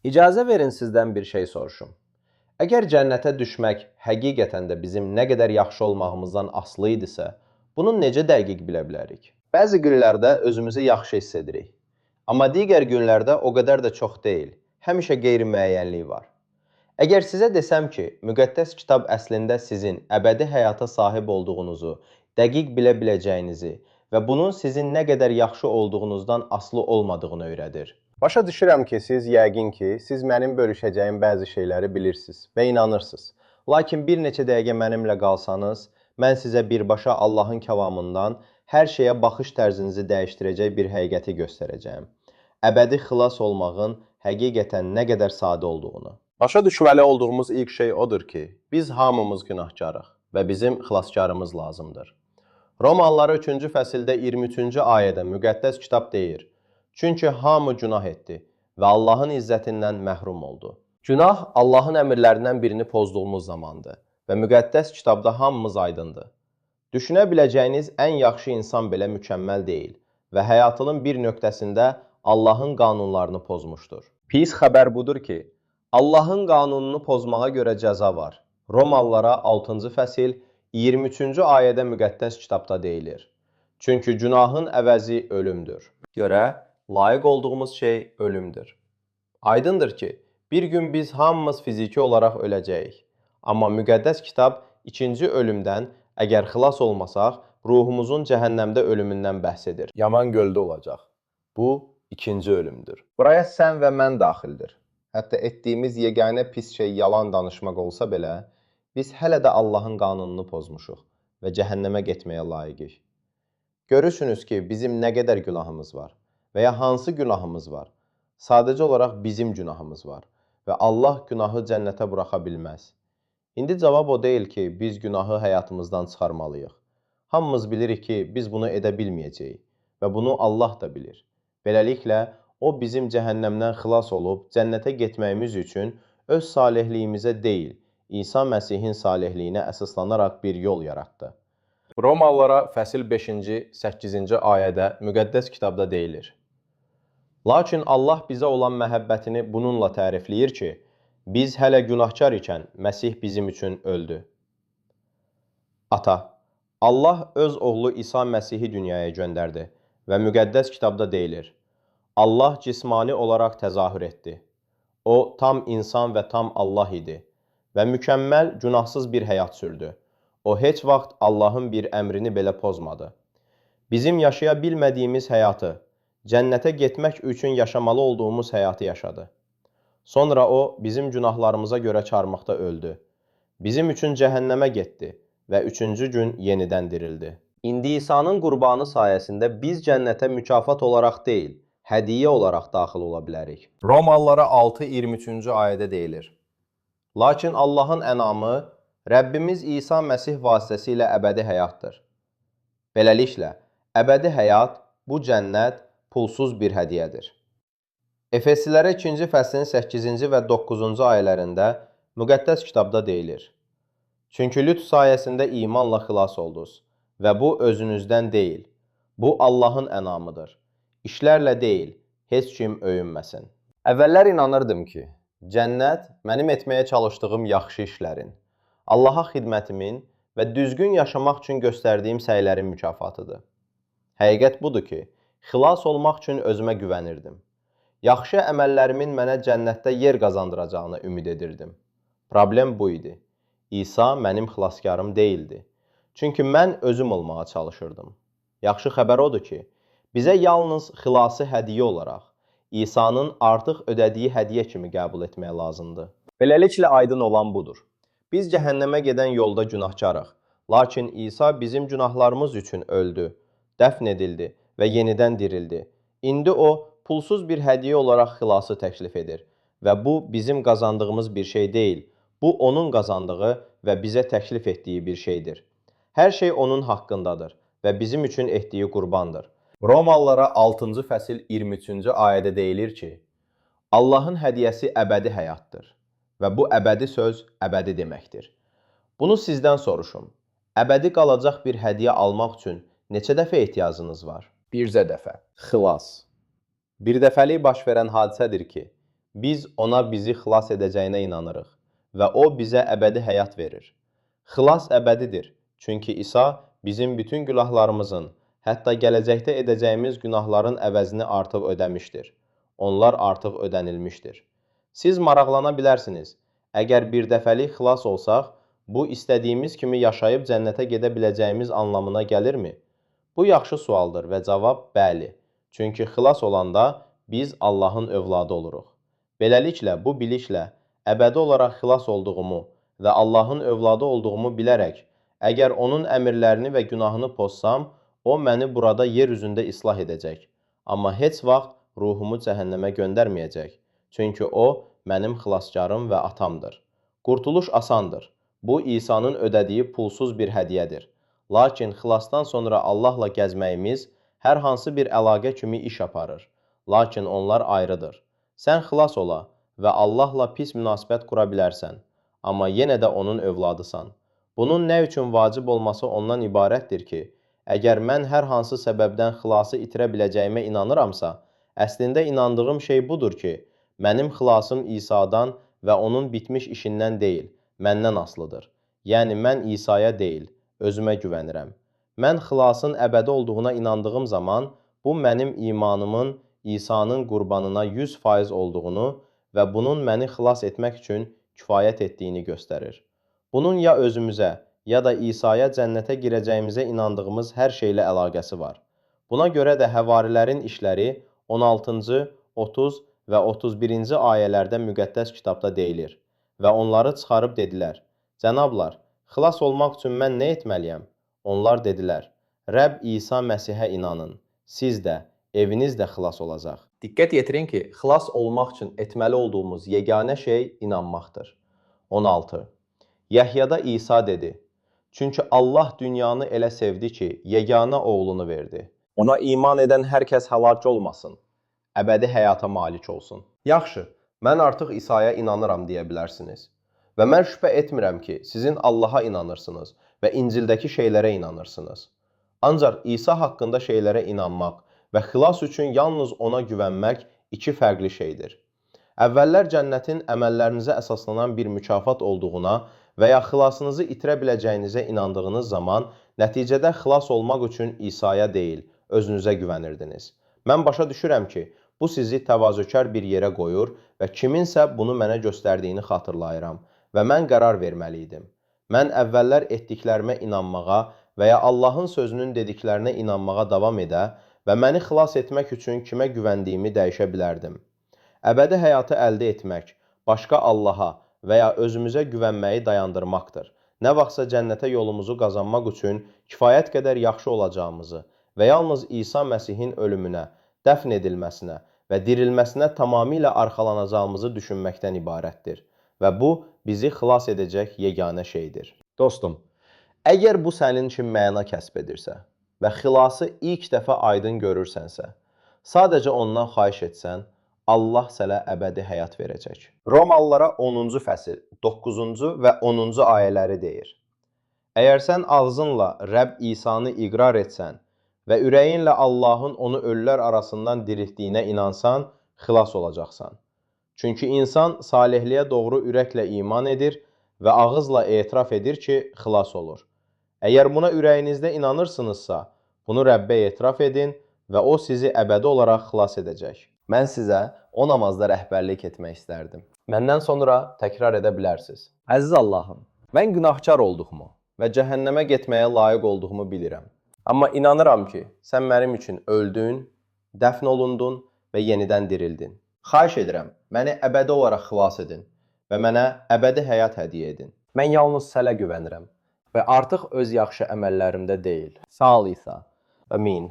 İcazə verin sizdən bir şey soruşum. Əgər cənnətə düşmək həqiqətən də bizim nə qədər yaxşı olmağımızdan asılı idisə, bunu necə dəqiq bilə bilərik? Bəzi günlərdə özümüzü yaxşı hiss edirik. Amma digər günlərdə o qədər də çox deyil. Həmişə qeyri-müəyyənlik var. Əgər sizə desəm ki, müqəddəs kitab əslində sizin əbədi həyata sahib olduğunuzu, dəqiq bilə biləcəyinizi və bunun sizin nə qədər yaxşı olduğunuzdan asılı olmadığını öyrədir. Başa düşürəm ki, siz mənim bölüşəcəyim bəzi şeyləri bilirsiniz və inanırsınız. Lakin bir neçə dəqiqə mənimlə qalsanız, mən sizə birbaşa Allahın kəlamından hər şeyə baxış tərzinizi dəyişdirəcək bir həqiqəti göstərəcəyim. Əbədi xilas olmağın həqiqətən nə qədər sadə olduğunu. Başa düşməli olduğumuz ilk şey odur ki, biz hamımız günahkarıq və bizim xilaskarımız lazımdır. Romalılara 3-cü fəsildə 23-cü ayədə müqəddəs kitab deyir: Çünki hamı günah etdi və Allahın izzətindən məhrum oldu. Günah Allahın əmrlərindən birini pozduğumuz zamandır və müqəddəs kitabda hamımız aydındır. Düşünə biləcəyiniz ən yaxşı insan belə mükəmməl deyil və həyatının bir nöqtəsində Allahın qanunlarını pozmuşdur. Pis xəbər budur ki, Allahın qanununu pozmağa görə cəza var. Romalılara 6-cı fəsil 23-cü ayədə müqəddəs kitabda deyilir. Çünki günahın əvəzi ölümdür. Görə layiq olduğumuz şey ölümdür. Aydındır ki, bir gün biz hamımız fiziki olaraq öləcəyik. Amma müqəddəs kitab ikinci ölümdən, əgər xilas olmasaq, ruhumuzun cəhənnəmdə ölümündən bəhs edir. Yaman göldə olacaq. Bu, ikinci ölümdür. Buraya sən və mən daxildir. Hətta etdiyimiz yeganə pis şey yalan danışmaq olsa belə, biz hələ də Allahın qanununu pozmuşuq və cəhənnəmə getməyə layiqik. Görürsünüz ki, bizim nə qədər günahımız var və ya hansı günahımız var. Sadəcə olaraq bizim günahımız var və Allah günahı cənnətə buraxa bilməz. İndi cavab o deyil ki, biz günahı həyatımızdan çıxarmalıyıq. Hamımız bilirik ki, biz bunu edə bilməyəcəyik və bunu Allah da bilir. Beləliklə, o bizim cəhənnəmdən xilas olub cənnətə getməyimiz üçün öz salihliyimizə deyil, İsa Məsihin salihliyinə əsaslanaraq bir yol yaratdı. Romalılara fəsil 5-ci, 8-ci ayədə müqəddəs kitabda deyilir. Lakin Allah bizə olan məhəbbətini bununla tərifləyir ki, biz hələ günahkar ikən Məsih bizim üçün öldü. Ata, Allah öz oğlu İsa Məsihi dünyaya göndərdi və müqəddəs kitabda deyilir. Allah cismani olaraq təzahür etdi. O, tam insan və tam Allah idi və mükəmməl, günahsız bir həyat sürdü. O, heç vaxt Allahın bir əmrini belə pozmadı. Bizim yaşaya bilmədiyimiz həyatı, cənnətə getmək üçün yaşamalı olduğumuz həyatı yaşadı. Sonra o, bizim günahlarımıza görə çarmıqda öldü. Bizim üçün cəhənnəmə getdi və 3-cü gün yenidən dirildi. İndi İsa'nın qurbanı sayəsində biz cənnətə mükafat olaraq deyil, hədiyyə olaraq daxil ola bilərik. Romalılara 6:23-cü ayədə deyilir. Lakin Allahın ənamı Rəbbimiz İsa Məsih vasitəsilə əbədi həyatdır. Beləliklə, əbədi həyat, bu cənnət pulsuz bir hədiyyədir. Efeslilərə 2-ci fəslin 8-ci və 9-cu ayələrində müqəddəs kitabda deyilir. Çünki lütf sayəsində imanla xilas oldunuz və bu özünüzdən deyil, bu Allahın ənamıdır. İşlərlə deyil, heç kim öyünməsin. Əvvəllər inanırdım ki, cənnət mənim etməyə çalışdığım yaxşı işlərin, Allaha xidmətimin və düzgün yaşamaq üçün göstərdiyim səylərin mükafatıdır. Həqiqət budur ki, xilas olmaq üçün özümə güvənirdim. Yaxşı əməllərimin mənə cənnətdə yer qazandıracağını ümid edirdim. Problem bu idi. İsa mənim xilaskarım deyildi. Çünki mən özüm olmağa çalışırdım. Yaxşı xəbər odur ki, bizə yalnız xilası hədiyyə olaraq, İsa'nın artıq ödədiyi hədiyyə kimi qəbul etmək lazımdır. Beləliklə aydın olan budur. Biz cəhənnəmə gedən yolda günahkarıq. Lakin İsa bizim günahlarımız üçün öldü, dəfn edildi və yenidən dirildi. İndi o, pulsuz bir hədiyyə olaraq xilası təklif edir və bu bizim qazandığımız bir şey deyil. Bu, onun qazandığı və bizə təklif etdiyi bir şeydir. Hər şey onun haqqındadır və bizim üçün etdiyi qurbandır. Romalılara 6-cı fəsil 23-cü ayədə deyilir ki, Allahın hədiyyəsi əbədi həyatdır və bu əbədi söz əbədi deməkdir. Bunu sizdən soruşum. Əbədi qalacaq bir hədiyyə almaq üçün neçə dəfə ehtiyacınız var? Bircə dəfə. Xilas. Bir dəfəlik baş verən hadisədir ki, Biz ona bizi xilas edəcəyinə inanırıq və o bizə əbədi həyat verir. Xilas əbədidir, çünki İsa bizim bütün günahlarımızın, hətta gələcəkdə edəcəyimiz günahların əvəzini artıq ödəmişdir. Onlar artıq ödənilmişdir. Siz maraqlana bilərsiniz, əgər bir dəfəlik xilas olsaq, bu istədiyimiz kimi yaşayıb cənnətə gedə biləcəyimiz anlamına gəlirmi? Bu yaxşı sualdır və cavab bəli. Çünki xilas olanda biz Allahın övladı oluruq. Beləliklə, bu biliklə əbədi olaraq xilas olduğumu və Allahın övladı olduğumu bilərək, əgər onun əmrlərini və günahını pozsam, o məni burada yer üzündə islah edəcək. Amma heç vaxt ruhumu cəhənnəmə göndərməyəcək. Çünki o, mənim xilaskarım və atamdır. Qurtuluş asandır. Bu, İsa'nın ödədiyi pulsuz bir hədiyyədir. Lakin xilasdan sonra Allahla gəzməyimiz hər hansı bir əlaqə kimi iş aparır. Lakin onlar ayrıdır. Sən xilas ola və Allahla pis münasibət qura bilərsən, amma yenə də onun övladısan. Bunun nə üçün vacib olması ondan ibarətdir ki, əgər mən hər hansı səbəbdən xilası itirə biləcəyimə inanıramsa, əslində inandığım şey budur ki, mənim xilasım İsa'dan və onun bitmiş işindən deyil, məndən asılıdır. Yəni, mən İsa'ya deyil, özümə güvənirəm. Mən xilasın əbədi olduğuna inandığım zaman, bu mənim imanımın İsa'nın qurbanına 100% olduğunu və bunun məni xilas etmək üçün kifayət etdiyini göstərir. Bunun ya özümüzə, ya da İsa'ya cənnətə girəcəyimizə inandığımız hər şeylə əlaqəsi var. Buna görə də həvarilərin işləri 16-cı, 30 və 31-ci ayələrdə müqəddəs kitabda deyilir və onları çıxarıb dedilər, Cənablar, xilas olmaq üçün mən nə etməliyəm? Onlar dedilər, Rəbb İsa Məsihə inanın, siz də, eviniz də xilas olacaq. Diqqət yetirin ki, xilas olmaq üçün etməli olduğumuz yeganə şey inanmaqdır. 16. Yəhyada İsa dedi, çünki Allah dünyanı elə sevdi ki, yeganə oğlunu verdi. Ona iman edən hər kəs həlak olmasın, əbədi həyata malik olsun. Yaxşı, mən artıq İsa'ya inanıram deyə bilərsiniz. Və mən şübhə etmirəm ki, sizin Allaha inanırsınız və İncildəki şeylərə inanırsınız. Ancaq İsa haqqında şeylərə inanmaq və xilas üçün yalnız ona güvənmək iki fərqli şeydir. Əvvəllər cənnətin əməllərinizə əsaslanan bir mükafat olduğuna və ya xilasınızı itirə biləcəyinizə inandığınız zaman, nəticədə xilas olmaq üçün İsa'ya deyil, özünüzə güvənirdiniz. Mən başa düşürəm ki, bu sizi təvazökar bir yerə qoyur və kiminsə bunu mənə göstərdiyini xatırlayıram və mən qərar verməli idim. Mən əvvəllər etdiklərimə inanmağa və ya Allahın sözünün dediklərinə inanmağa davam edə və məni xilas etmək üçün kimə güvəndiyimi dəyişə bilərdim. Əbədi həyatı əldə etmək, başqa Allaha və ya özümüzə güvənməyi dayandırmaqdır. Nə vaxtsa cənnətə yolumuzu qazanmaq üçün kifayət qədər yaxşı olacağımızı və yalnız İsa Məsihin ölümünə, dəfn edilməsinə və dirilməsinə tamamilə arxalanacağımızı düşünməkdən ibarətdir. Və bu, bizi xilas edəcək yeganə şeydir. Dostum, əgər bu sənin üçün məna kəsb edirsə və xilası ilk dəfə aydın görürsənsə, sadəcə ondan xahiş etsən, Allah sənə əbədi həyat verəcək. Romalılara 10-cu fəsil, 9-cu və 10-cu ayələri deyir. Əgər sən ağzınla Rəbb İsa'nı iqrar etsən və ürəyinlə Allahın onu ölülər arasından diriltdiyinə inansan, xilas olacaqsan. Çünki insan salihliyə doğru ürəklə iman edir və ağızla etiraf edir ki, xilas olur. Əgər buna ürəyinizdə inanırsınızsa, bunu Rəbbə etiraf edin və o sizi əbədi olaraq xilas edəcək. Mən sizə o namazda rəhbərlik etmək istərdim. Məndən sonra təkrar edə bilərsiniz. Əziz Allahım, mən günahkar olduğumu və cəhənnəmə getməyə layiq olduğumu bilirəm. Amma inanıram ki, sən mənim üçün öldün, dəfn olundun və yenidən dirildin. Xahiş edirəm, məni əbədi olaraq xilas edin və mənə əbədi həyat hədiyyə edin. Mən yalnız sənə güvənirəm və artıq öz yaxşı əməllərimdə deyil. Sağ ol İsa. Amin.